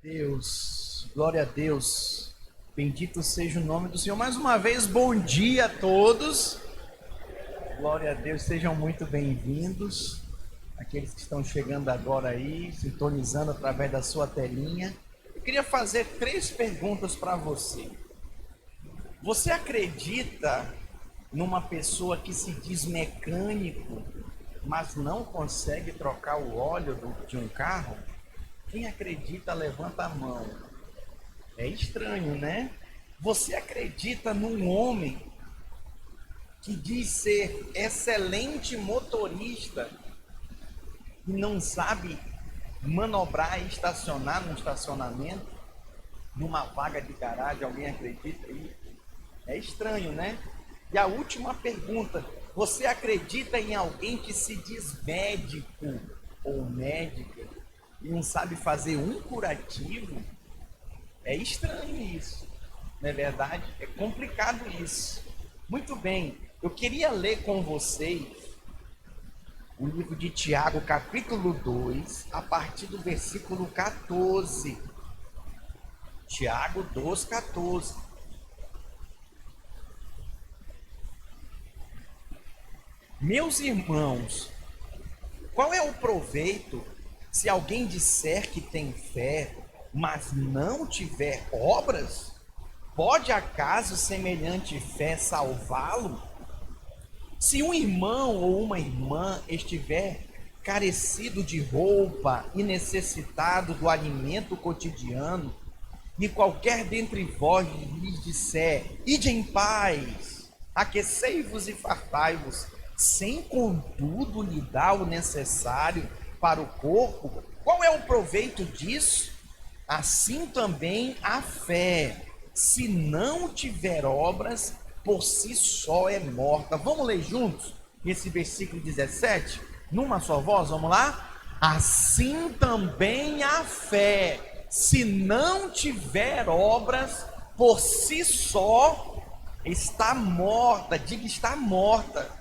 Deus, glória a Deus, bendito seja o nome do Senhor. Mais uma vez, bom dia a todos, glória a Deus, sejam muito bem-vindos. Aqueles que estão chegando agora aí, sintonizando através da sua telinha. Eu queria fazer 3 perguntas para você. Você acredita numa pessoa que se diz mecânico, mas não consegue trocar o óleo de um carro? Quem acredita, levanta a mão. É estranho, né? Você acredita num homem que diz ser excelente motorista e não sabe manobrar e estacionar num estacionamento, numa vaga de garagem? Alguém acredita aí? É estranho, né? E a última pergunta: você acredita em alguém que se diz médico ou médica e não sabe fazer um curativo? É estranho isso, não é verdade? É complicado isso. Muito bem, eu queria ler com vocês o livro de Tiago, capítulo 2, a partir do versículo 14. Tiago 2, 14. Meus irmãos, qual é o proveito se alguém disser que tem fé, mas não tiver obras? Pode acaso semelhante fé salvá-lo? Se um irmão ou uma irmã estiver carecido de roupa e necessitado do alimento cotidiano, e qualquer dentre vós lhes disser: ide em paz, aquecei-vos e fartai-vos, sem contudo lhe dar o necessário para o corpo, qual é o proveito disso? Assim também a fé, se não tiver obras, por si só é morta. Vamos ler juntos esse versículo 17, numa só voz, vamos lá? Assim também a fé, se não tiver obras, por si só está morta. Diga, está morta.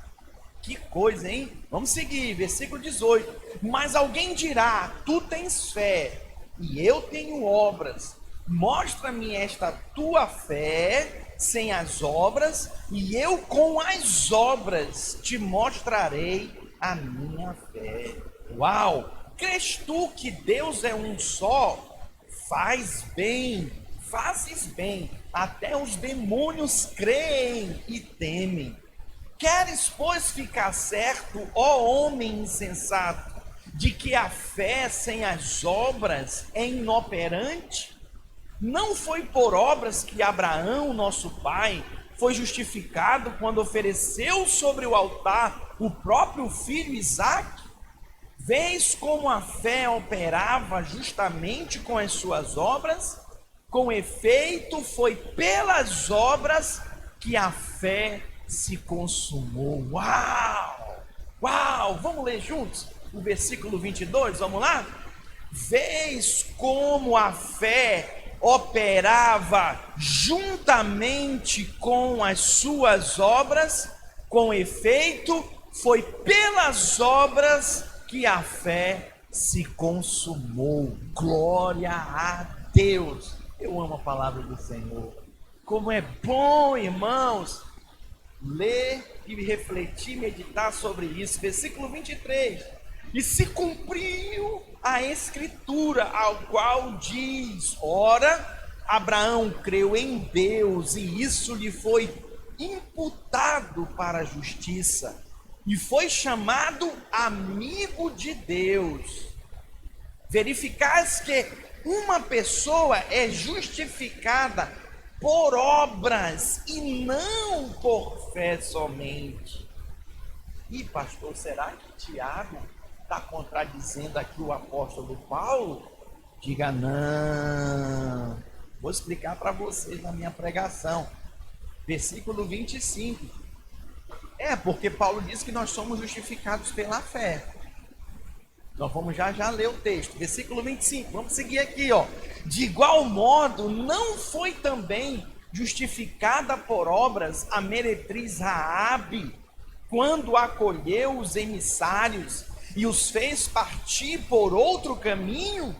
Que coisa, hein? Vamos seguir, versículo 18. Mas alguém dirá: tu tens fé e eu tenho obras. Mostra-me esta tua fé sem as obras, e eu com as obras te mostrarei a minha fé. Uau! Crês tu que Deus é um só? Fazes bem, até os demônios creem e temem. Queres, pois, ficar certo, ó homem insensato, de que a fé sem as obras é inoperante? Não foi por obras que Abraão, nosso pai, foi justificado quando ofereceu sobre o altar o próprio filho Isaque? Vês como a fé operava justamente com as suas obras? Com efeito, foi pelas obras que a fé se consumou. Uau! Uau! Vamos ler juntos o versículo 22, vamos lá? Vês como a fé operava juntamente com as suas obras? Com efeito, foi pelas obras que a fé se consumou. Glória a Deus! Eu amo a palavra do Senhor. Como é bom, irmãos, ler e refletir, meditar sobre isso. Versículo 23. E se cumpriu a escritura, ao qual diz: ora, Abraão creu em Deus, e isso lhe foi imputado para a justiça, e foi chamado amigo de Deus. Verificais que uma pessoa é justificada por obras e não por fé somente. E pastor, será que Tiago está contradizendo aqui o apóstolo Paulo? Diga não. Vou explicar para vocês na minha pregação. Versículo 25. Porque Paulo diz que nós somos justificados pela fé. Nós vamos já ler o texto, versículo 25, vamos seguir aqui, ó. De igual modo, não foi também justificada por obras a meretriz Raabe, quando acolheu os emissários e os fez partir por outro caminho?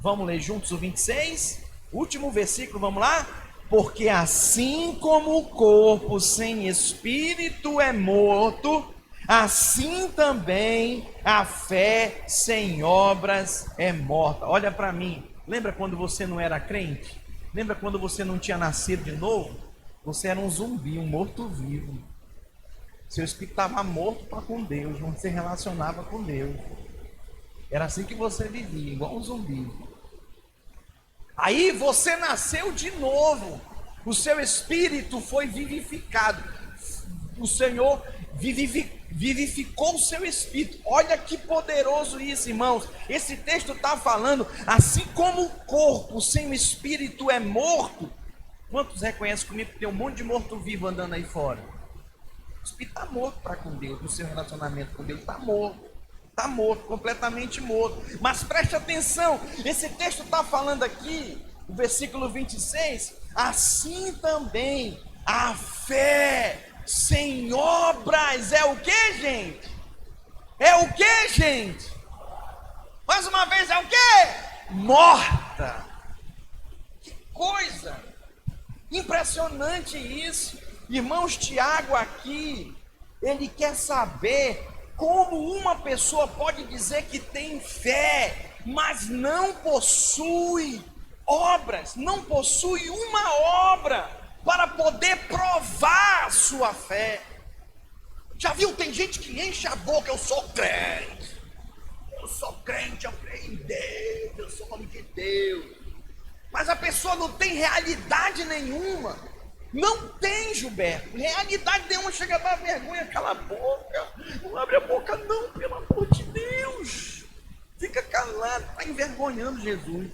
Vamos ler juntos o 26, último versículo, vamos lá? Porque assim como o corpo sem espírito é morto, assim também a fé sem obras é morta. Olha para mim, lembra quando você não era crente? Lembra quando você não tinha nascido de novo? Você era um zumbi, um morto-vivo. Seu espírito estava morto para com Deus, não se relacionava com Deus. Era assim que você vivia, igual um zumbi. Aí você nasceu de novo, o seu espírito foi vivificado, o Senhor vivificou o seu espírito. Olha que poderoso isso, irmãos. Esse texto está falando, assim como o corpo sem o espírito é morto. Quantos reconhecem comigo que tem um monte de morto-vivo andando aí fora? O espírito está morto para com Deus, no seu relacionamento com Deus, está morto. Está morto, completamente morto. Mas preste atenção, esse texto está falando aqui, o versículo 26, assim também a fé sem obras é o que, gente? É o que, gente? Mais uma vez, é o que? Morta. Que coisa impressionante isso. Irmãos, Tiago aqui, ele quer saber como uma pessoa pode dizer que tem fé, mas não possui obras, não possui uma obra para poder provar a sua fé. Já viu? Tem gente que enche a boca, eu sou crente, eu creio em Deus, eu sou homem de Deus. Mas a pessoa não tem realidade nenhuma. Não tem, Gilberto, realidade nenhuma. Chega a dar vergonha, cala a boca, não abre a boca não, pelo amor de Deus, fica calado, está envergonhando Jesus.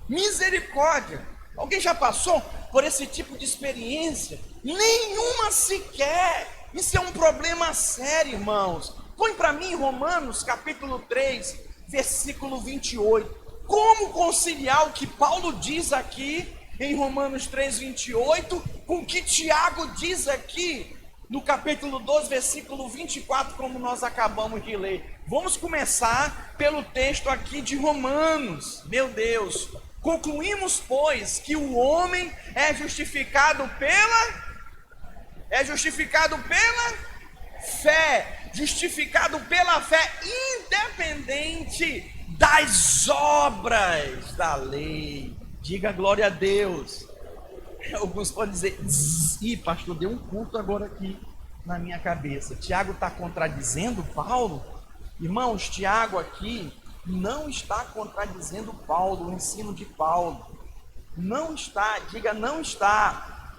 Misericórdia. Alguém já passou por esse tipo de experiência? Nenhuma sequer. Isso é um problema sério, irmãos. Põe para mim Romanos capítulo 3, versículo 28. Como conciliar o que Paulo diz aqui em Romanos 3, 28, com o que Tiago diz aqui no capítulo 12, versículo 24, como nós acabamos de ler. Vamos começar pelo texto aqui de Romanos. Meu Deus. Concluímos, pois, que o homem é justificado pela fé, justificado pela fé, independente das obras da lei. Diga glória a Deus. Alguns podem dizer, ih, pastor, deu um culto agora aqui na minha cabeça. Tiago está contradizendo Paulo? Irmãos, Tiago aqui não está contradizendo Paulo, o ensino de Paulo. Não está, diga não está.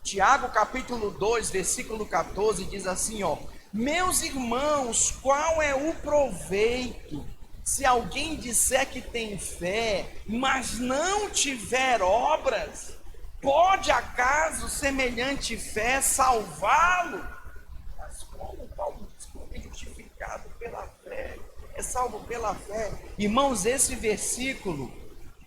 Tiago capítulo 2, versículo 14 diz assim, ó: meus irmãos, qual é o proveito se alguém disser que tem fé, mas não tiver obras? Pode acaso semelhante fé salvá-lo? Mas como Paulo diz que é justificado pela fé, é salvo pela fé? Irmãos, esse versículo,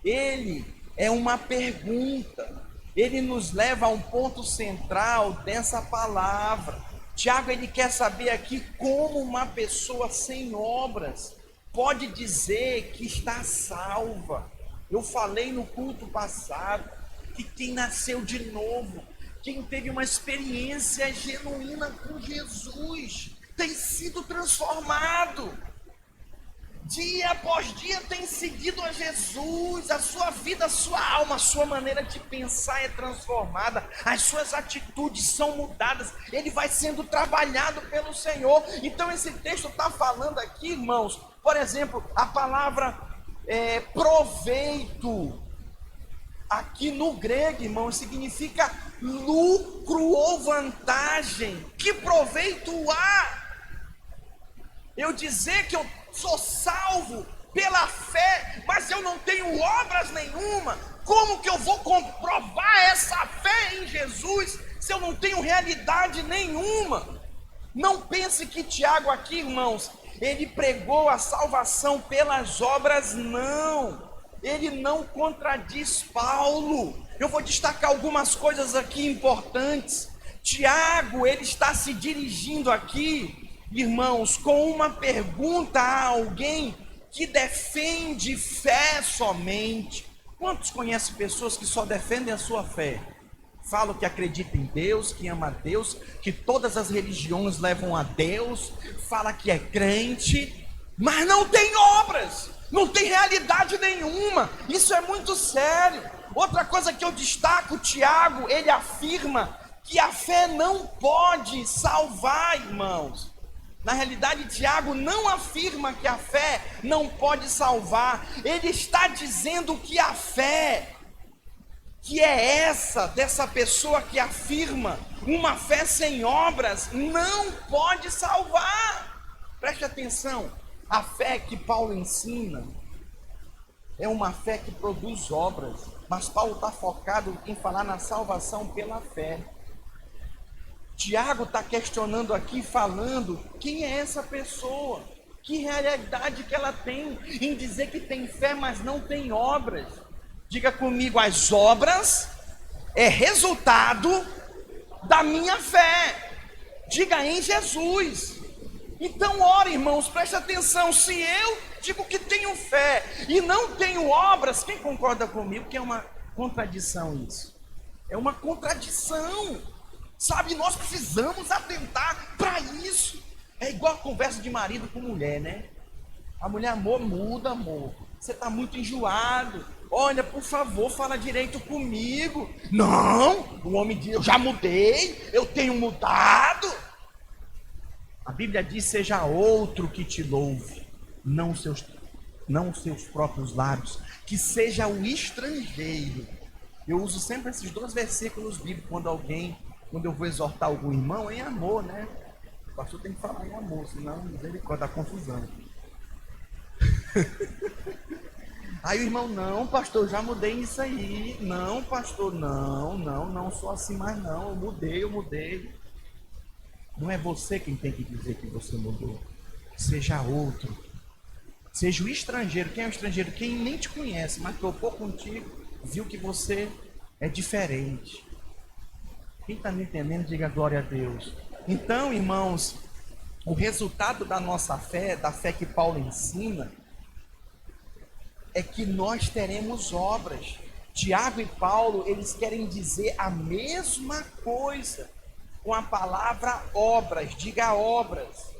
ele é uma pergunta, ele nos leva a um ponto central dessa palavra. Tiago, ele quer saber aqui como uma pessoa sem obras pode dizer que está salva. Eu falei no culto passado que quem nasceu de novo, quem teve uma experiência genuína com Jesus, tem sido transformado. Dia após dia tem seguido a Jesus, a sua vida, a sua alma, a sua maneira de pensar é transformada, as suas atitudes são mudadas, ele vai sendo trabalhado pelo Senhor. Então esse texto está falando aqui, irmãos, por exemplo, a palavra proveito, aqui no grego, irmãos, significa lucro ou vantagem. Que proveito há eu dizer que eu sou salvo pela fé, mas eu não tenho obras nenhuma? Como que eu vou comprovar essa fé em Jesus se eu não tenho realidade nenhuma? Não pense que Tiago aqui, irmãos, ele pregou a salvação pelas obras, não. Ele não contradiz Paulo. Eu vou destacar algumas coisas aqui importantes. Tiago, ele está se dirigindo aqui, irmãos, com uma pergunta a alguém que defende fé somente. Quantos conhecem pessoas que só defendem a sua fé? Falam que acreditam em Deus, que ama a Deus, que todas as religiões levam a Deus, fala que é crente, mas não tem obras, não tem realidade nenhuma. Isso é muito sério. Outra coisa que eu destaco, Tiago, ele afirma que a fé não pode salvar, irmãos. Na realidade, Tiago não afirma que a fé não pode salvar. Ele está dizendo que a fé, que é essa, dessa pessoa que afirma uma fé sem obras, não pode salvar. Preste atenção, a fé que Paulo ensina é uma fé que produz obras, mas Paulo está focado em falar na salvação pela fé. Tiago está questionando aqui, falando quem é essa pessoa, que realidade que ela tem em dizer que tem fé, mas não tem obras. Diga comigo, as obras é resultado da minha fé. Diga em Jesus. Então, ora, irmãos, preste atenção. Se eu digo que tenho fé e não tenho obras, quem concorda comigo que é uma contradição isso? É uma contradição. Sabe, nós precisamos atentar para isso. É igual a conversa de marido com mulher, né? A mulher, amor, muda, amor. Você está muito enjoado. Olha, por favor, fala direito comigo. Não, o homem diz, eu já mudei, eu tenho mudado. A Bíblia diz, seja outro que te louve, não os seus próprios lábios, que seja o estrangeiro. Eu uso sempre esses dois versículos bíblicos quando eu vou exortar algum irmão, em amor, né? O pastor tem que falar em amor, senão misericórdia, dá confusão. Aí o irmão, não, pastor, já mudei isso aí. Não, pastor, não sou assim mais não, eu mudei. Não é você quem tem que dizer que você mudou. Seja outro. Seja o estrangeiro. Quem é o estrangeiro? Quem nem te conhece, mas topou contigo, viu que você é diferente. Quem está me entendendo, diga glória a Deus. Então, irmãos, o resultado da nossa fé, da fé que Paulo ensina, é que nós teremos obras. Tiago e Paulo, eles querem dizer a mesma coisa com a palavra obras. Diga obras.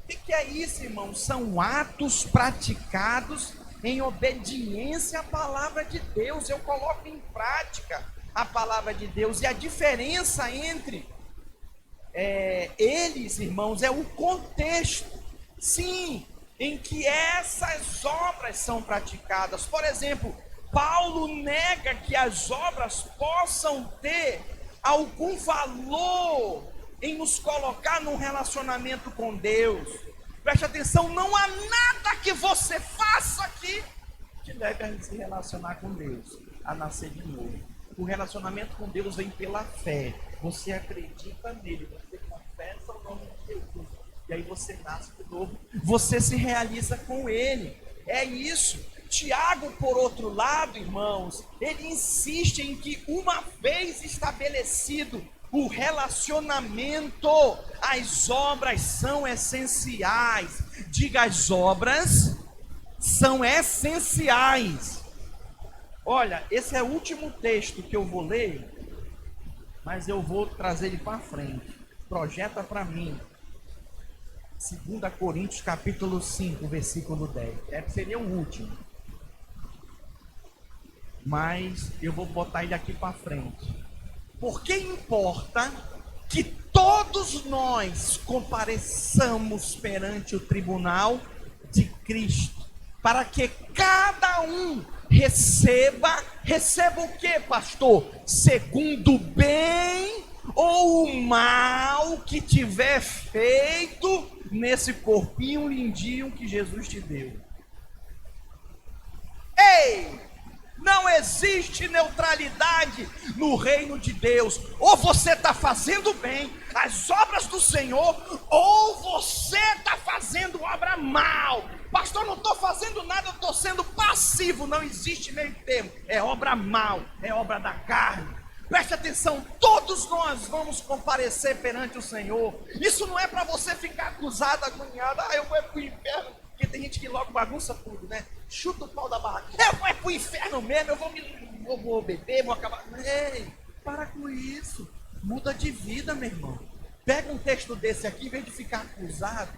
O que é isso, irmão? São atos praticados em obediência à palavra de Deus. Eu coloco em prática a palavra de Deus. E a diferença entre eles, irmãos, é o contexto. Sim, em que essas obras são praticadas. Por exemplo, Paulo nega que as obras possam ter algum valor em nos colocar num relacionamento com Deus. Preste atenção, não há nada que você faça aqui que leve a se relacionar com Deus, a nascer de novo. O relacionamento com Deus vem pela fé. Você acredita nele, você confessa o nome de Jesus. E aí você nasce de novo, você se realiza com ele. É isso. Tiago, por outro lado, irmãos, ele insiste em que uma vez estabelecido o relacionamento, as obras são essenciais. Diga, as obras são essenciais. Olha, esse é o último texto que eu vou ler, mas eu vou trazer ele para frente. Projeta para mim. 2 Coríntios capítulo 5, versículo 10. Seria o último. Mas eu vou botar ele aqui para frente. Porque importa que todos nós compareçamos perante o tribunal de Cristo, para que cada um receba o que, pastor? Segundo o bem ou o mal que tiver feito nesse corpinho lindinho que Jesus te deu. Ei! Não existe neutralidade no reino de Deus. Ou você está fazendo bem, as obras do Senhor, ou você está fazendo obra mal. Pastor, não estou fazendo nada, eu estou sendo passivo. Não existe meio termo. É obra mal, é obra da carne. Preste atenção, todos nós vamos comparecer perante o Senhor. Isso não é para você ficar acusado, agoniado. Eu vou para o inferno. Porque tem gente que logo bagunça tudo, né? Chuta o pau da barraca. Eu vou pro inferno mesmo, eu vou beber, vou acabar. Ei, para com isso. Muda de vida, meu irmão. Pega um texto desse aqui, em vez de ficar acusado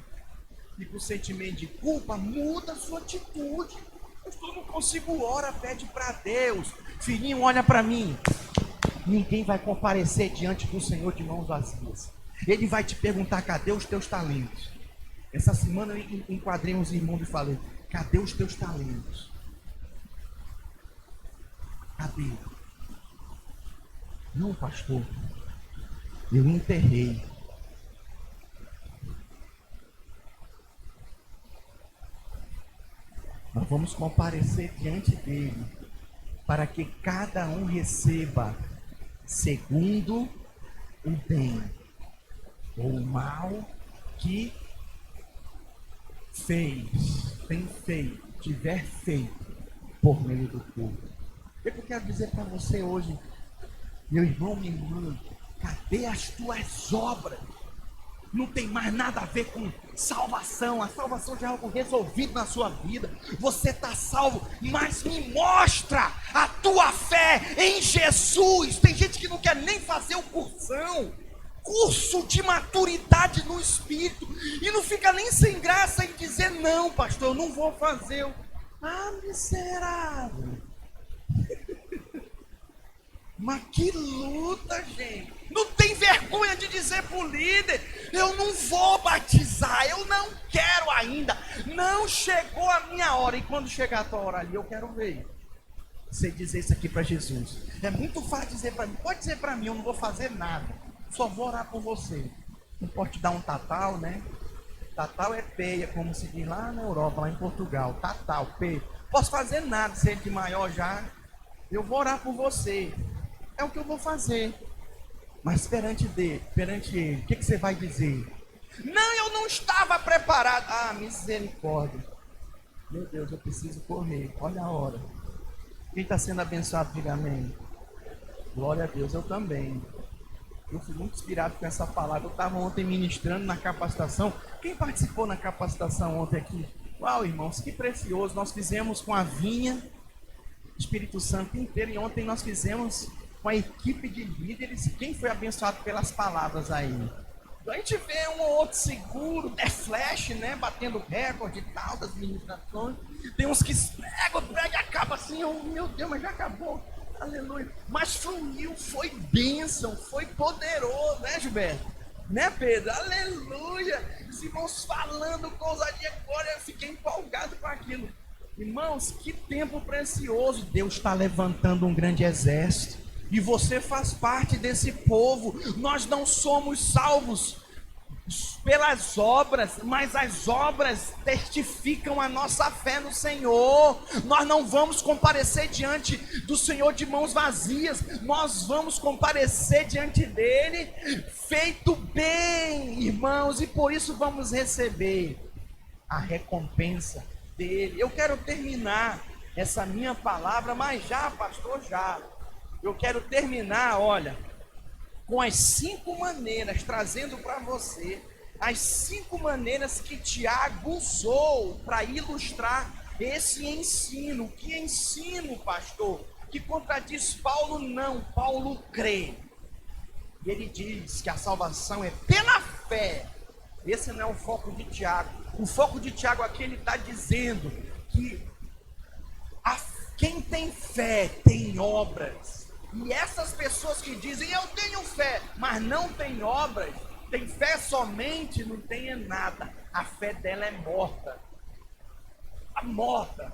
e com sentimento de culpa, muda a sua atitude. Eu não consigo orar, pede para Deus. Filhinho, olha para mim. Ninguém vai comparecer diante do Senhor de mãos vazias. Ele vai te perguntar: cadê os teus talentos? Essa semana eu enquadrei uns irmãos e falei: cadê os teus talentos? Cadê? Não, pastor, eu enterrei. Nós vamos comparecer diante dele, para que cada um receba segundo o bem ou o mal que tiver feito por meio do povo. O que eu quero dizer para você hoje, meu irmão, minha irmã? Cadê as tuas obras? Não tem mais nada a ver com salvação. A salvação já é algo resolvido na sua vida. Você está salvo, mas me mostra a tua fé em Jesus. Tem gente que não quer nem fazer o curso de maturidade no Espírito, e não fica nem sem graça em dizer: não, pastor, eu não vou fazer. Ah, miserável. Mas que luta, gente. Não tem vergonha de dizer para o líder: eu não vou batizar, eu não quero ainda, não chegou a minha hora. E quando chegar a tua hora ali, eu quero ver você dizer isso aqui para Jesus. É muito fácil dizer para mim. Pode dizer para mim: eu não vou fazer nada, só vou orar por você. Não pode te dar um tatal, né? Tatal é peia, como se diz lá na Europa, lá em Portugal. Tatal, peia. Posso fazer nada, ser de maior já. Eu vou orar por você. É o que eu vou fazer. Mas perante ele, o que você vai dizer? Não, eu não estava preparado. Ah, misericórdia. Meu Deus, eu preciso correr. Olha a hora. Quem está sendo abençoado, diga amém. Glória a Deus, eu também. Eu fui muito inspirado com essa palavra. Eu estava ontem ministrando na capacitação. Quem participou na capacitação ontem aqui? Uau, irmãos, que precioso. Nós fizemos com a vinha, Espírito Santo inteiro. E ontem nós fizemos com a equipe de líderes. Quem foi abençoado pelas palavras aí? Então a gente vê um ou outro seguro, flash, né? Batendo recorde e tal das ministrações. Tem uns que pegam e acaba assim: oh, meu Deus, mas já acabou. Aleluia. Mas fluiu, foi bênção, foi poderoso, né, Gilberto? Né, Pedro? Aleluia. Os irmãos falando ousadia, agora eu fiquei empolgado com aquilo. Irmãos, que tempo precioso. Deus está levantando um grande exército. E você faz parte desse povo. Nós não somos salvos pelas obras, mas as obras testificam a nossa fé no Senhor. Nós não vamos comparecer diante do Senhor de mãos vazias. Nós vamos comparecer diante dele feito bem, irmãos, e por isso vamos receber a recompensa dele. Eu quero terminar essa minha palavra, mas já, pastor, já. Eu quero terminar, olha, com as 5 maneiras, trazendo para você as 5 maneiras que Tiago usou para ilustrar esse ensino. Que ensino, pastor? Que contradiz Paulo? Não, Paulo crê. E ele diz que a salvação é pela fé. Esse não é o foco de Tiago. O foco de Tiago aqui, ele está dizendo que quem tem fé tem obras. E essas pessoas que dizem: eu tenho fé, mas não tem obras, tem fé somente, não tem nada. A fé dela é morta. Morta.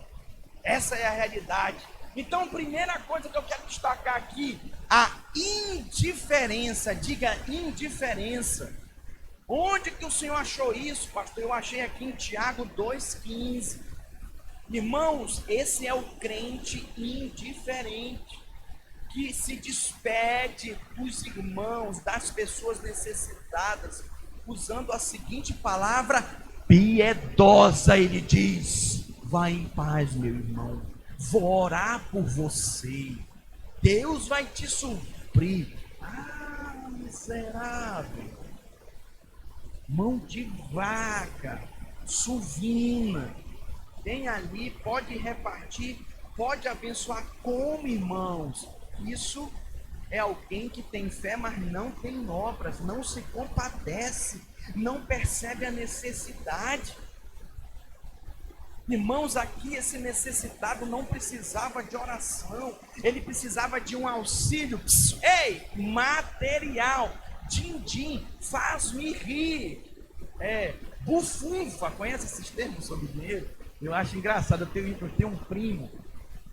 Essa é a realidade. Então, a primeira coisa que eu quero destacar aqui, a indiferença. Diga indiferença. Onde que o Senhor achou isso, pastor? Eu achei aqui em Tiago 2,15. Irmãos, esse é o crente indiferente, que se despede dos irmãos, das pessoas necessitadas, usando a seguinte palavra piedosa. Ele diz: vai em paz, meu irmão, vou orar por você, Deus vai te suprir. Ah, miserável, mão de vaca. Suvina. Tem ali, pode repartir, pode abençoar. Como, irmãos? Isso é alguém que tem fé, mas não tem obras, não se compadece, não percebe a necessidade. Irmãos, aqui esse necessitado não precisava de oração, ele precisava de um auxílio, material. Din-din, faz-me rir. Bufunfa, conhece esses termos sobre dinheiro? Eu acho engraçado, eu tenho um primo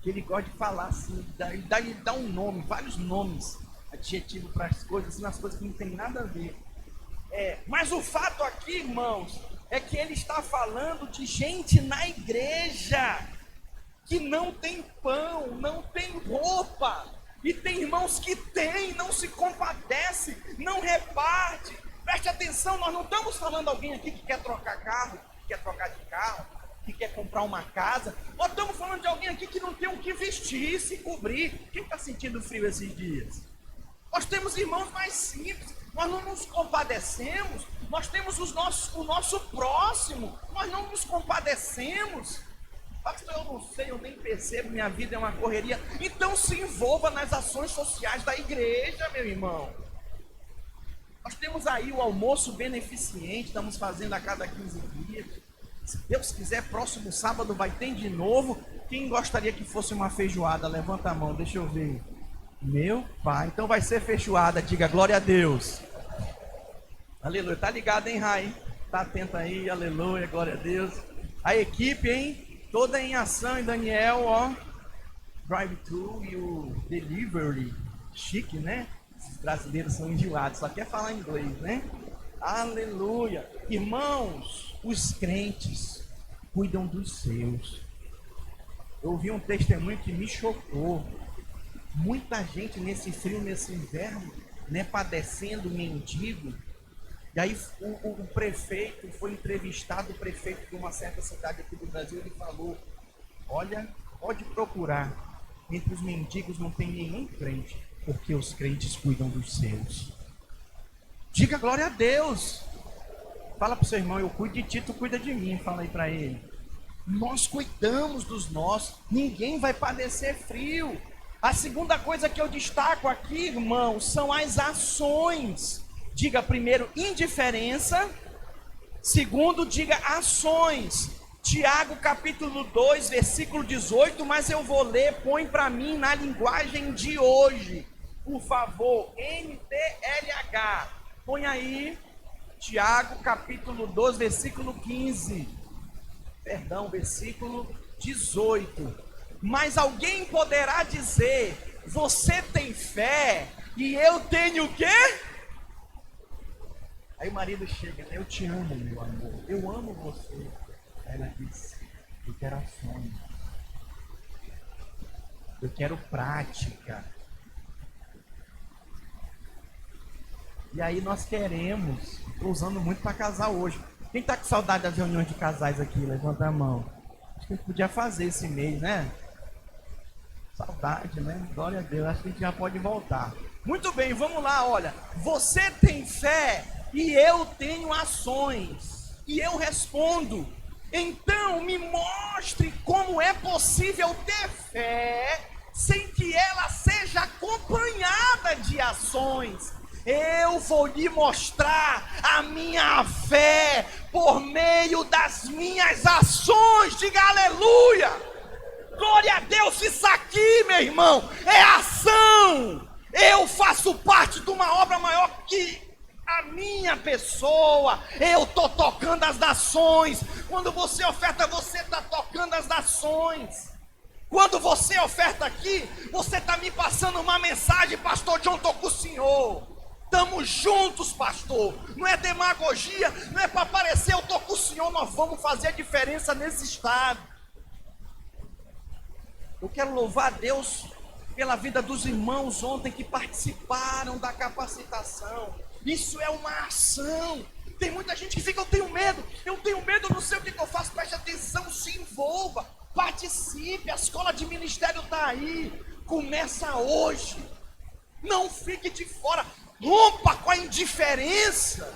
que ele gosta de falar assim, dá um nome, vários nomes, adjetivo para as coisas, assim, umas coisas que não tem nada a ver. Mas o fato aqui, irmãos, é que ele está falando de gente na igreja que não tem pão, não tem roupa, e tem irmãos que tem, não se compadece, não reparte. Preste atenção, nós não estamos falando de alguém aqui que quer trocar carro, que quer trocar de carro, que quer comprar uma casa. Nós estamos falando de alguém aqui que não tem o que vestir, se cobrir. Quem está sentindo frio esses dias? Nós temos irmãos mais simples, nós não nos compadecemos, nós temos o nosso próximo, nós não nos compadecemos. Pastor, eu não sei, eu nem percebo, minha vida é uma correria. Então se envolva nas ações sociais da igreja, meu irmão. Nós temos aí o almoço beneficente, estamos fazendo a cada 15 dias. Se Deus quiser, próximo sábado vai ter de novo. Quem gostaria que fosse uma feijoada? Levanta a mão, deixa eu ver. Meu pai, então vai ser feijoada, diga glória a Deus. Aleluia, tá ligado, hein, Rai? Tá atento aí, aleluia, glória a Deus. A equipe, hein? Toda em ação, e Daniel, ó. Drive-thru e o delivery. Chique, né? Os brasileiros são enjoados, só quer falar inglês, né? Aleluia. Irmãos, os crentes cuidam dos seus. Eu ouvi um testemunho que me chocou. Muita gente nesse frio, nesse inverno, né, padecendo, mendigo. E aí o prefeito foi entrevistado, o prefeito de uma certa cidade aqui do Brasil, ele falou: olha, pode procurar, entre os mendigos não tem nenhum crente, porque os crentes cuidam dos seus. Diga glória a Deus. Fala para o seu irmão: eu cuido de ti, tu cuida de mim. Fala aí para ele. Nós cuidamos dos nossos, ninguém vai padecer frio. A segunda coisa que eu destaco aqui, irmão, são as ações. Diga primeiro indiferença, segundo diga ações. Tiago capítulo 2, versículo 18, mas eu vou ler, põe para mim na linguagem de hoje. Por favor, NTLH. Põe aí, Tiago capítulo 2, versículo 15. Perdão, versículo 18. Mas alguém poderá dizer: você tem fé e eu tenho o quê? Aí o marido chega: eu te amo, meu amor, eu amo você. Ela diz: eu quero ações, eu quero prática. E aí nós queremos, estou usando muito para casal hoje. Quem está com saudade das reuniões de casais aqui? Levanta a mão. Acho que a gente podia fazer esse mês, né? Saudade, né? Glória a Deus, acho que a gente já pode voltar. Muito bem, vamos lá, olha. Você tem fé e eu tenho ações. E eu respondo: então me mostre como é possível ter fé sem que ela seja acompanhada de ações. Eu vou lhe mostrar a minha fé por meio das minhas ações. Diga aleluia. Glória a Deus, isso aqui, meu irmão, é ação. Eu faço parte de uma obra maior que a minha pessoa. Eu estou tocando as nações. Quando você oferta, você está tocando as nações. Quando você oferta aqui, você está me passando uma mensagem: pastor John, estou com o senhor. Estamos juntos, pastor. Não é demagogia, não é para aparecer, eu estou com o senhor. Nós vamos fazer a diferença nesse estado. Eu quero louvar a Deus pela vida dos irmãos ontem que participaram da capacitação. Isso é uma ação. Tem muita gente que fica: eu tenho medo, não sei o que eu faço. Preste atenção, se envolva, participe. A escola de ministério está aí, começa hoje. Não fique de fora, rompa com a indiferença.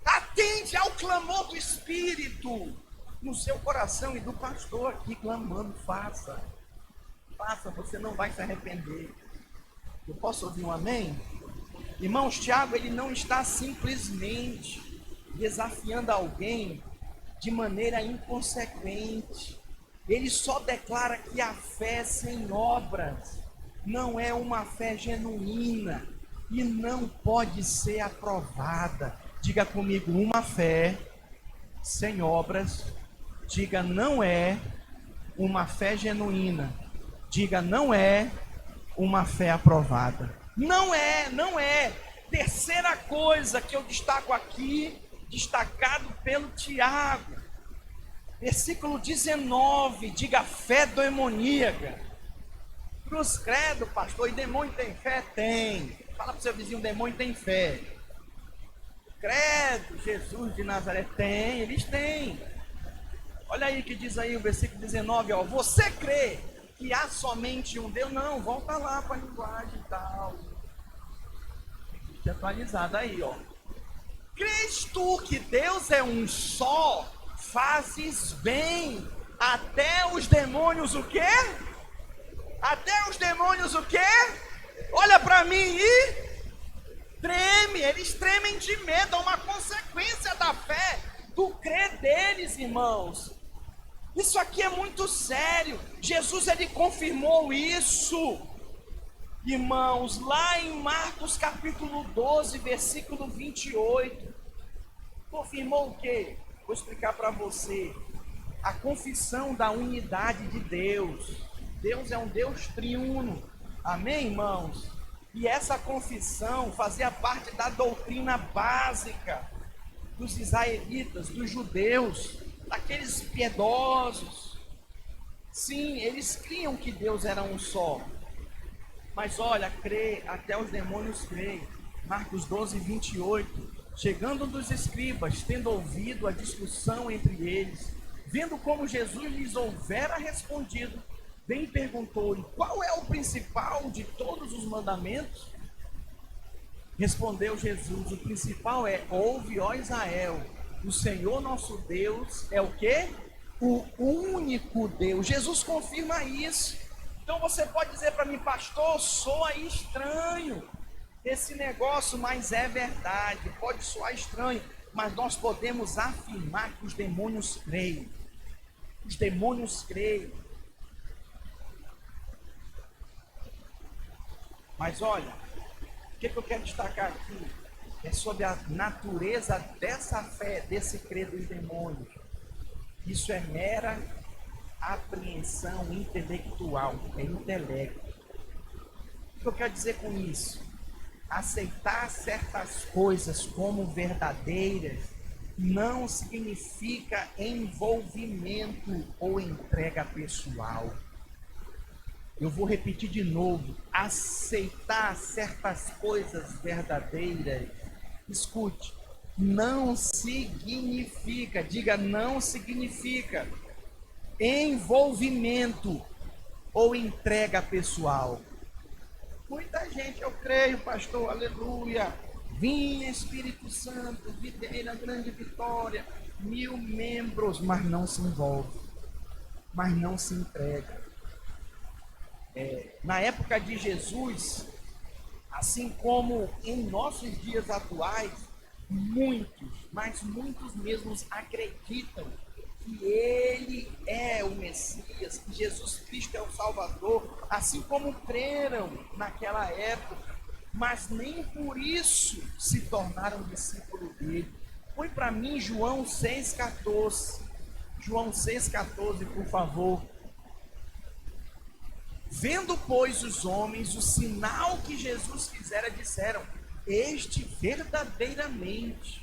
Há Atende ao clamor do Espírito no seu coração e do pastor aqui clamando. Faça, você não vai se arrepender. Eu posso ouvir um amém? Irmãos, Tiago, ele não está simplesmente desafiando alguém de maneira inconsequente. Ele só declara que a fé sem obras não é uma fé genuína e não pode ser aprovada. Diga comigo, uma fé sem obras. Diga, não é uma fé genuína. Diga, não é uma fé aprovada. Não é. Terceira coisa que eu destaco aqui, destacado pelo Tiago. Versículo 19, diga fé demoníaca. Cruz credo, pastor, e demônio tem fé? Tem. Fala para o seu vizinho, demônio tem fé. Credo, Jesus de Nazaré tem, eles têm. Olha aí que diz aí o versículo 19, ó. Você crê que há somente um Deus? Não, volta lá para a linguagem e tal. Atualizado aí, ó. Crês tu que Deus é um só? Fazes bem. Até os demônios o quê? Até os demônios o quê? Olha para mim e treme. Eles tremem de medo. É uma consequência da fé, do crer deles, irmãos. Isso aqui é muito sério. Jesus, ele confirmou isso. Irmãos, lá em Marcos capítulo 12, versículo 28. Confirmou o quê? Vou explicar para você. A confissão da unidade de Deus. Deus é um Deus triuno. Amém, irmãos? E essa confissão fazia parte da doutrina básica dos israelitas, dos judeus, daqueles piedosos. Sim, eles criam que Deus era um só. Mas olha, crê, até os demônios creem. Marcos 12, 28. Chegando dos escribas, tendo ouvido a discussão entre eles, vendo como Jesus lhes houvera respondido, bem perguntou-lhe, qual é o principal de todos os mandamentos? Respondeu Jesus, o principal é, ouve, ó Israel, o Senhor nosso Deus é o quê? O único Deus. Jesus confirma isso. Então você pode dizer para mim, pastor, soa estranho esse negócio, mas é verdade. Pode soar estranho, mas nós podemos afirmar que os demônios creem. Os demônios creem. Mas olha, o que eu quero destacar aqui é sobre a natureza dessa fé, desse crer dos demônios. Isso é mera apreensão intelectual, é intelecto. O que eu quero dizer com isso? Aceitar certas coisas como verdadeiras não significa envolvimento ou entrega pessoal. Eu vou repetir de novo. Aceitar certas coisas verdadeiras, escute, não significa, diga, não significa envolvimento ou entrega pessoal. Muita gente, eu creio, pastor, aleluia, vim Espírito Santo, videira, grande vitória, 1000 membros, mas não se envolve, mas não se entrega. Na época de Jesus, assim como em nossos dias atuais, muitos, mas muitos mesmos acreditam que Ele é o Messias, que Jesus Cristo é o Salvador, assim como creram naquela época, mas nem por isso se tornaram discípulos dele. Põe para mim João 6,14. João 6,14, por favor. Vendo, pois, os homens o sinal que Jesus fizera, disseram: este verdadeiramente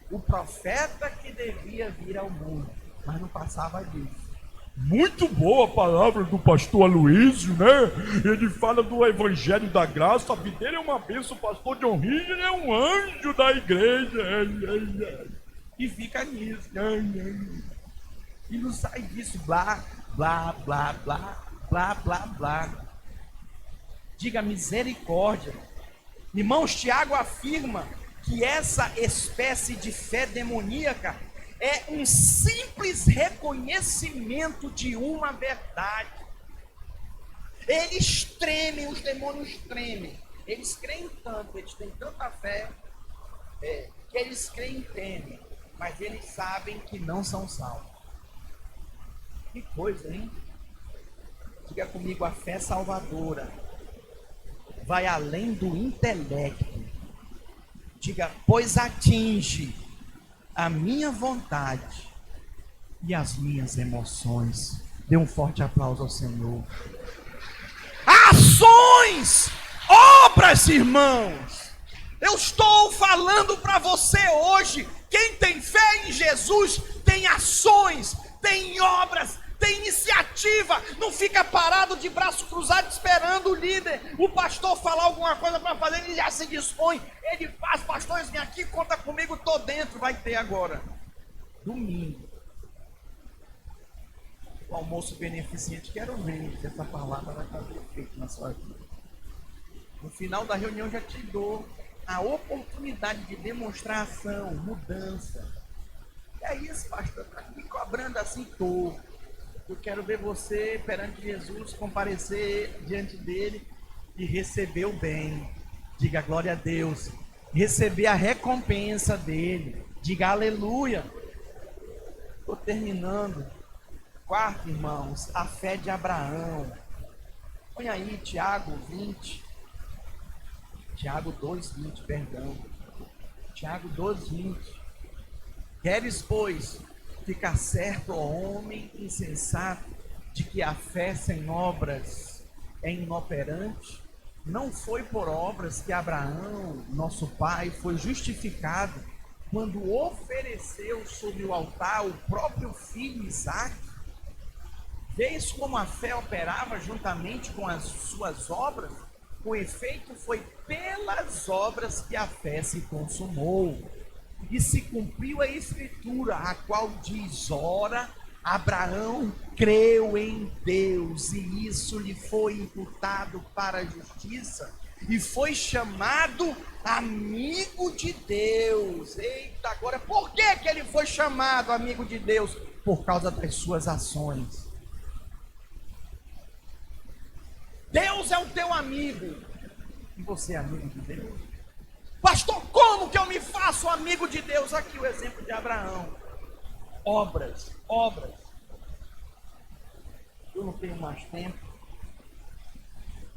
o profeta que devia vir ao mundo. Mas não passava disso. Muito boa a palavra do pastor Aloysio, né? Ele fala do evangelho da graça, a vida dele é uma bênção, o pastor John Ridge é um anjo da igreja. E fica nisso. E não sai disso, blá, blá, blá, blá, blá, blá, blá. Diga misericórdia. Irmãos, Tiago afirma que essa espécie de fé demoníaca é um simples reconhecimento de uma verdade. Eles tremem, os demônios tremem. Eles creem tanto, eles têm tanta fé, que eles creem e temem, mas eles sabem que não são salvos. Que coisa, hein? Diga comigo, a fé salvadora vai além do intelecto. Diga, pois atinge a minha vontade e as minhas emoções. Dê um forte aplauso ao Senhor. Ações, obras, irmãos. Eu estou falando para você hoje. Quem tem fé em Jesus tem ações, tem obras, tem iniciativa. Não fica parado de braço cruzado esperando o líder, o pastor falar alguma coisa para fazer. Ele já se dispõe, ele faz. Pastores, vem aqui, conta comigo, estou dentro. Vai ter agora, domingo, o almoço beneficente. Quero ver se essa palavra vai fazer efeito na sua vida. No final da reunião já te dou a oportunidade de demonstrar ação, mudança. E aí, esse pastor está me cobrando assim, eu quero ver você perante Jesus, comparecer diante dele e receber o bem. Diga glória a Deus. Receber a recompensa dele. Diga aleluia. Estou terminando. Quarto, irmãos, a fé de Abraão. Põe aí Tiago 20. Tiago 2:20, perdão. Tiago 2:20. Queres, pois, ficar certo, ó homem insensato, de que a fé sem obras é inoperante? Não foi por obras que Abraão, nosso pai, foi justificado quando ofereceu sobre o altar o próprio filho Isaque? Vês como a fé operava juntamente com as suas obras? O efeito foi pelas obras que a fé se consumou. E se cumpriu a escritura, a qual diz: ora, Abraão creu em Deus, e isso lhe foi imputado para a justiça, e foi chamado amigo de Deus. Eita, agora, por que ele foi chamado amigo de Deus? Por causa das suas ações. Deus é o teu amigo, e você é amigo de Deus? Pastor, como que eu me faço amigo de Deus? Aqui o exemplo de Abraão. Obras. Eu não tenho mais tempo,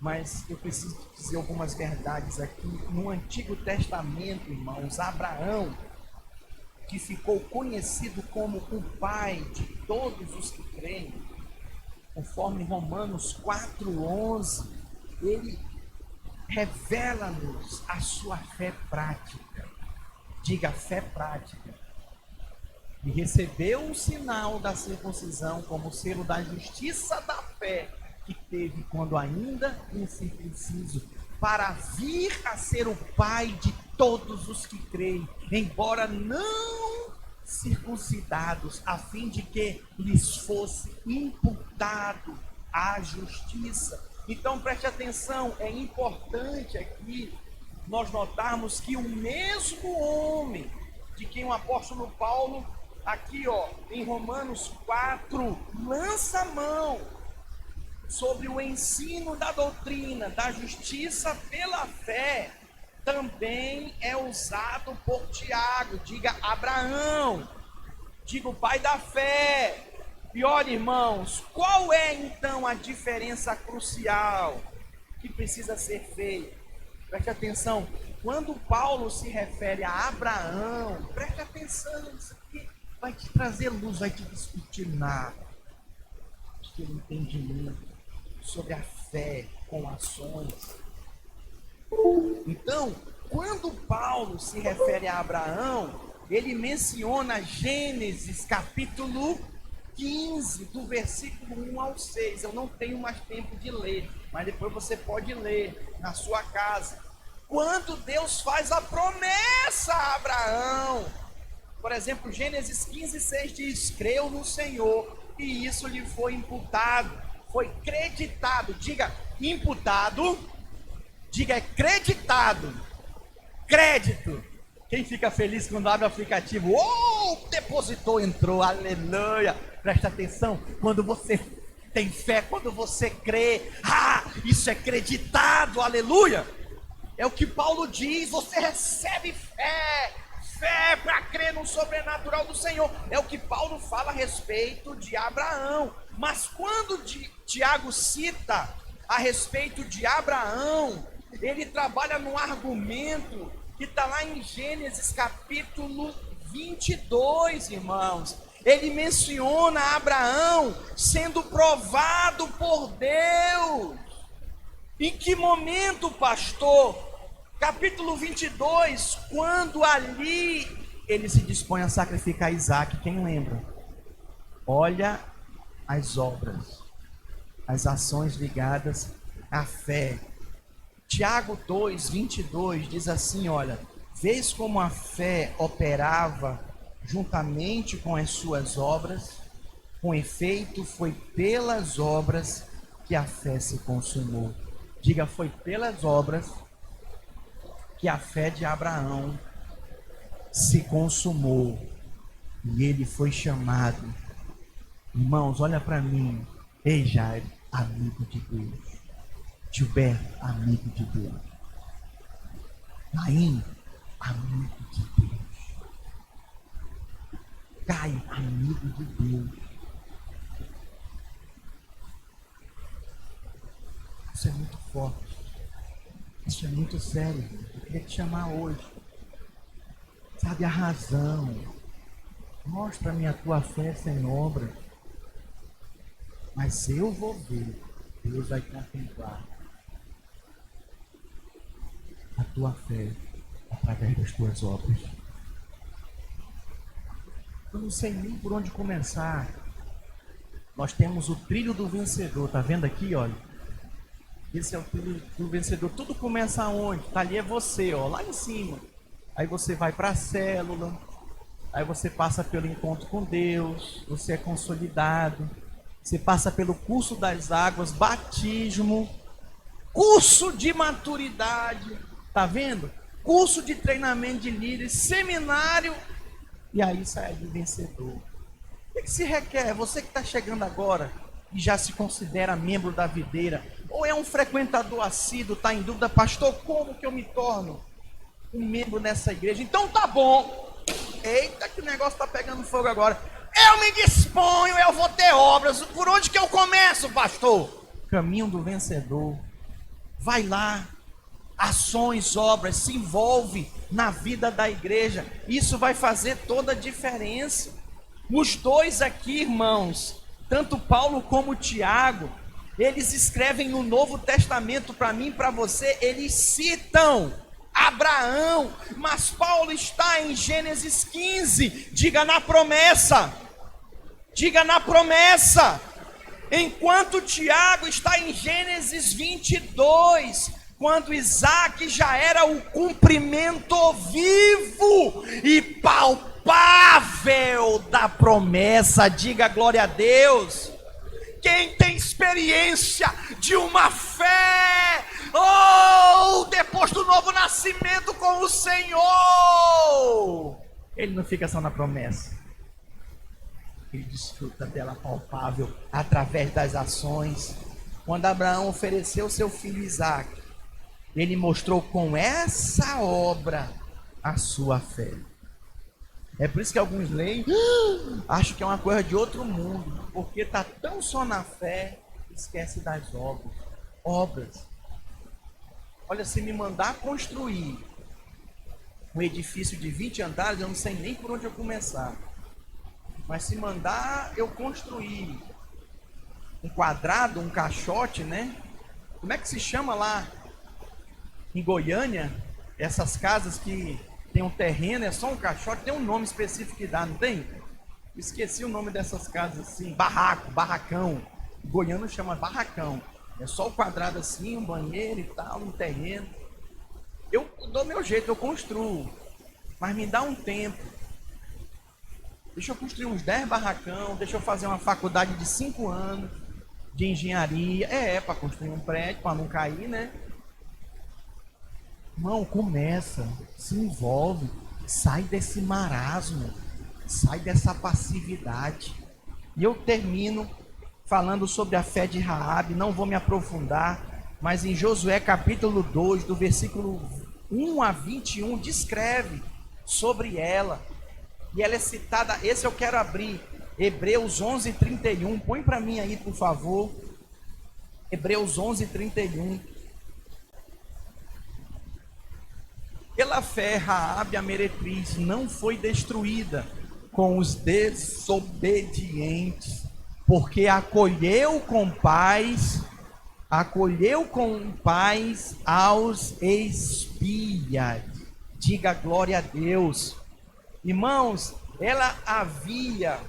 mas eu preciso dizer algumas verdades aqui. No Antigo Testamento, irmãos, Abraão, que ficou conhecido como o pai de todos os que creem, conforme Romanos 4:11, ele revela-nos a sua fé prática. Diga, fé prática. E recebeu o sinal da circuncisão como selo da justiça da fé que teve quando ainda incircunciso, para vir a ser o pai de todos os que creem, embora não circuncidados, a fim de que lhes fosse imputado a justiça. Então preste atenção, é importante aqui nós notarmos que o mesmo homem de quem o apóstolo Paulo, aqui em Romanos 4, lança a mão sobre o ensino da doutrina, da justiça pela fé, também é usado por Tiago. Diga Abraão, diga o pai da fé. E olha, irmãos, qual é então a diferença crucial que precisa ser feita? Preste atenção, quando Paulo se refere a Abraão, preste atenção, isso aqui vai te trazer luz, vai te descortinar, ter entendimento sobre a fé com ações. Então, quando Paulo se refere a Abraão, ele menciona Gênesis capítulo 15, do versículo 1 ao 6. Eu não tenho mais tempo de ler, mas depois você pode ler na sua casa. Quando Deus faz a promessa a Abraão, por exemplo, Gênesis 15:6 diz: creu no Senhor e isso lhe foi imputado, foi creditado. Diga imputado, diga creditado, crédito. Quem fica feliz quando abre o aplicativo? Oh, depositou, entrou, aleluia. Presta atenção, quando você tem fé, quando você crê, isso é acreditado, aleluia. É o que Paulo diz, você recebe fé para crer no sobrenatural do Senhor. É o que Paulo fala a respeito de Abraão. Mas quando Tiago cita a respeito de Abraão, ele trabalha num argumento que está lá em Gênesis capítulo 22, irmãos. Ele menciona Abraão sendo provado por Deus. Em que momento, pastor? Capítulo 22, quando ali ele se dispõe a sacrificar Isaac. Quem lembra? Olha as obras, as ações ligadas à fé. Tiago 2, 22 diz assim, olha, vês como a fé operava juntamente com as suas obras, com efeito foi pelas obras que a fé se consumou. Diga, foi pelas obras que a fé de Abraão se consumou e ele foi chamado. Irmãos, olha para mim. Ei, Jair, amigo de Deus. Gilberto, amigo de Deus. Naim, amigo de Deus. Caio, amigo de Deus. Isso é muito forte. Isso é muito sério. Eu queria te chamar hoje. Sabe a razão. Mostra-me a tua fé sem obra. Mas se eu vou ver, Deus vai contemplar a tua fé através das tuas obras. Eu não sei nem por onde começar. Nós temos o trilho do vencedor. Tá vendo aqui, olha? Esse é o trilho do vencedor. Tudo começa aonde? Tá ali é você, ó, lá em cima. Aí você vai para a célula. Aí você passa pelo encontro com Deus. Você é consolidado. Você passa pelo curso das águas, batismo, curso de maturidade. Tá vendo? Curso de treinamento de líderes, seminário. E aí sai de vencedor. O que se requer? Você que está chegando agora e já se considera membro da videira, ou é um frequentador assíduo, está em dúvida, pastor, como que eu me torno um membro nessa igreja? Então tá bom. Eita, que o negócio está pegando fogo agora. Eu me disponho, eu vou ter obras. Por onde que eu começo, pastor? Caminho do vencedor. Vai lá. Ações, obras, se envolve na vida da igreja. Isso vai fazer toda a diferença. Os dois aqui, irmãos, tanto Paulo como Tiago, eles escrevem no Novo Testamento para mim e para você, eles citam Abraão, mas Paulo está em Gênesis 15, diga na promessa, enquanto Tiago está em Gênesis 22, quando Isaac já era o cumprimento vivo e palpável da promessa, diga glória a Deus. Quem tem experiência de uma fé, depois do novo nascimento com o Senhor, ele não fica só na promessa, ele desfruta dela palpável através das ações. Quando Abraão ofereceu seu filho Isaac, ele mostrou com essa obra a sua fé. É por isso que alguns leem, acham que é uma coisa de outro mundo, porque está tão só na fé, esquece das obras. Olha, se me mandar construir um edifício de 20 andares, eu não sei nem por onde eu começar. Mas se mandar eu construir um quadrado, um caixote, né? Como é que se chama lá em Goiânia? Essas casas que tem um terreno, é só um caixote, tem um nome específico que dá, não tem? Esqueci o nome dessas casas assim, barracão. O goiano chama barracão. É só o quadrado assim, um banheiro e tal, um terreno. Eu dou meu jeito, eu construo. Mas me dá um tempo. Deixa eu construir uns 10 barracão, deixa eu fazer uma faculdade de 5 anos de engenharia. Para construir um prédio, para não cair, né? Irmão, começa, se envolve. sai desse marasmo, sai dessa passividade. E eu termino falando sobre a fé de Raabe, não vou me aprofundar, mas em Josué capítulo 2, do versículo 1 a 21, descreve sobre ela. E ela é citada, esse eu quero abrir, Hebreus 11, 31, põe para mim aí, por favor. Hebreus 11, 31. Pela fé, Raabe, a meretriz, não foi destruída com os desobedientes, porque acolheu com paz aos espias. Diga glória a Deus. Irmãos, ela havia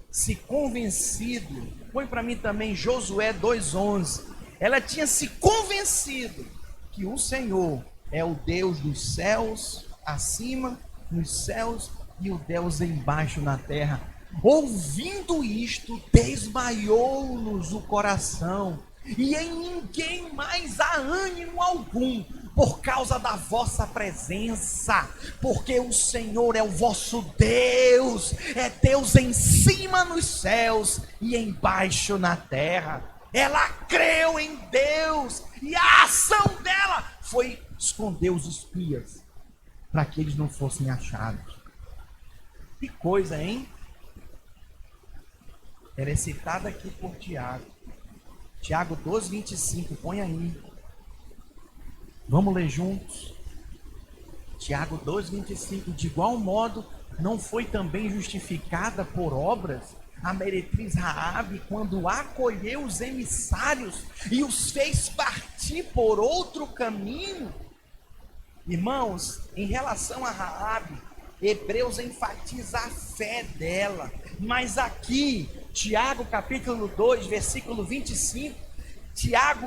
se convencido, põe para mim também Josué 2:11. Ela tinha se convencido que o Senhor é o Deus dos céus acima, nos céus, e o Deus embaixo na terra. Ouvindo isto, desmaiou-nos o coração, e em ninguém mais há ânimo algum, por causa da vossa presença, porque o Senhor é o vosso Deus, é Deus em cima nos céus e embaixo na terra. Ela creu em Deus, e a ação dela foi esconder os espias, para que eles não fossem achados. Que coisa, hein? Ela é citada aqui por Tiago. Tiago 2:25, põe aí. Vamos ler juntos. Tiago 2:25. De igual modo, não foi também justificada por obras a meretriz Raabe, quando acolheu os emissários e os fez partir por outro caminho? Irmãos, em relação a Raabe, Hebreus enfatiza a fé dela, mas aqui, Tiago capítulo 2, versículo 25, Tiago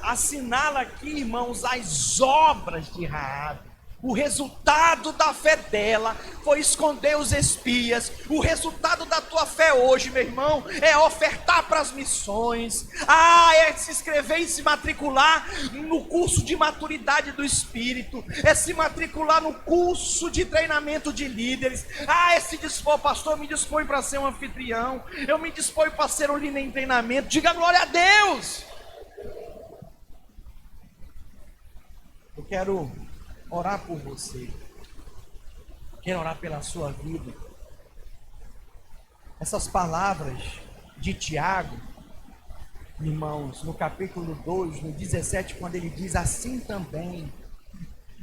assinala aqui, irmãos, as obras de Raabe. O resultado da fé dela foi esconder os espias. O resultado da tua fé hoje, meu irmão, é ofertar para as missões. É se inscrever e se matricular no curso de maturidade do Espírito. É se matricular no curso de treinamento de líderes. É se dispor, pastor, eu me dispõe para ser um anfitrião. Eu me disponho para ser um líder em treinamento. Diga glória a Deus. Eu quero orar por você, quero orar pela sua vida. Essas palavras de Tiago, irmãos, no capítulo 2, no 17, quando ele diz assim também,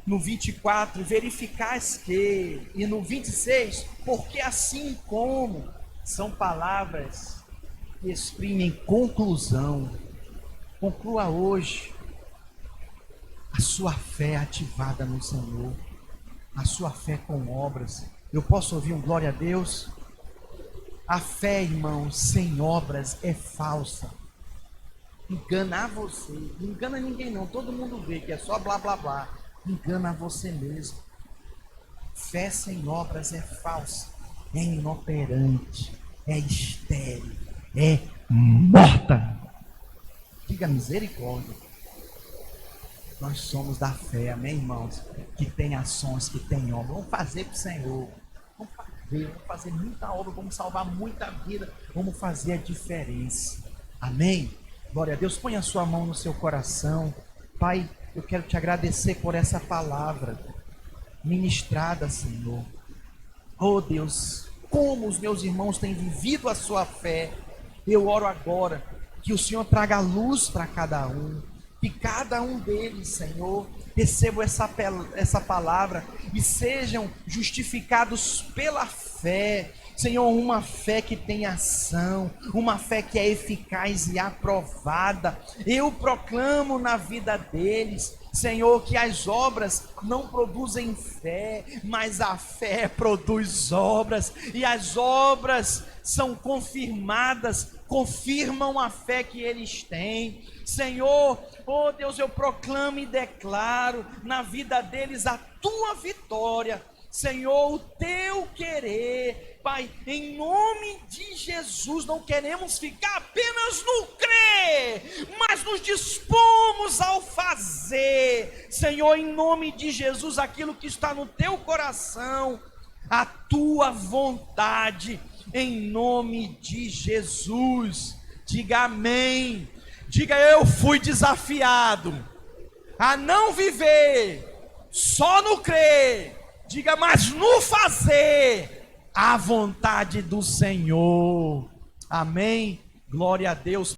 no 24, verificais que, e no 26, porque assim como, são palavras que exprimem conclusão. Conclua hoje a sua fé ativada no Senhor, a sua fé com obras. Eu posso ouvir um glória a Deus? A fé, irmão, sem obras é falsa. Enganar você, não engana ninguém não, todo mundo vê que é só blá blá blá. Engana você mesmo. Fé sem obras é falsa, é inoperante, é estéril, é morta. Diga misericórdia. Nós somos da fé, amém, irmãos? Que tem ações, que tem obra. Vamos fazer para o Senhor. Vamos fazer muita obra, vamos salvar muita vida. Vamos fazer a diferença. Amém? Glória a Deus. Põe a sua mão no seu coração. Pai, eu quero te agradecer por essa palavra ministrada, Senhor. Oh Deus, como os meus irmãos têm vivido a sua fé. Eu oro agora que o Senhor traga luz para cada um. Que cada um deles, Senhor, receba essa palavra e sejam justificados pela fé. Senhor, uma fé que tem ação, uma fé que é eficaz e aprovada. Eu proclamo na vida deles, Senhor, que as obras não produzem fé, mas a fé produz obras, e as obras são confirmadas, confirmam a fé que eles têm. Senhor, oh Deus, eu proclamo e declaro na vida deles a tua vitória, Senhor, o teu querer, Pai, em nome de Jesus. Não queremos ficar apenas no crer, mas nos dispomos ao fazer fazer, Senhor, em nome de Jesus, aquilo que está no teu coração, a tua vontade, em nome de Jesus. Diga amém. Diga: eu fui desafiado a não viver só no crer. Diga: mas no fazer a vontade do Senhor. Amém. Glória a Deus.